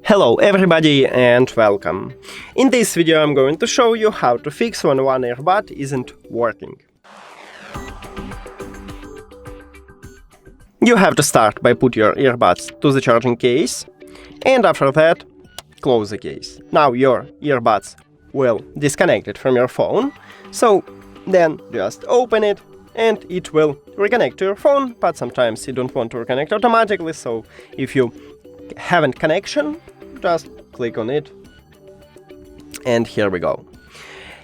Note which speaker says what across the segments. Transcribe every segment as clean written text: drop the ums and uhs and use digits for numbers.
Speaker 1: Hello everybody and welcome! In this video I'm going to show you how to fix when one earbud isn't working. You have to start by put your earbuds to the charging case, and after that close the case. Now your earbuds will disconnect it from your phone, so then just open it and it will reconnect to your phone, but sometimes you don't want to reconnect automatically, so if you haven't connection, just click on it, and here we go.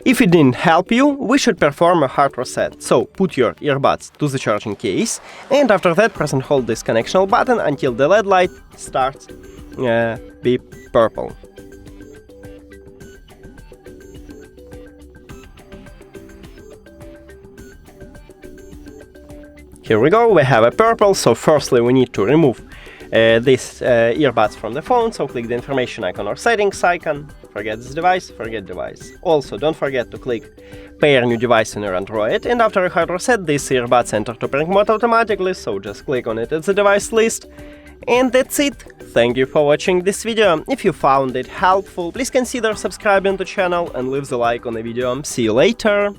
Speaker 1: If it didn't help you, we should perform a hard reset. So put your earbuds to the charging case, and after that press and hold this connection button until the LED light starts be purple. Here we go, we have a purple, so firstly we need to remove these earbuds from the phone, so click the information icon or settings icon, forget this device, forget device. Also, don't forget to click pair new device on your Android, and after a hard reset, these earbuds enter to operating mode automatically, so just click on it at the device list. And that's it! Thank you for watching this video. If you found it helpful, please consider subscribing to the channel and leave the like on the video. See you later!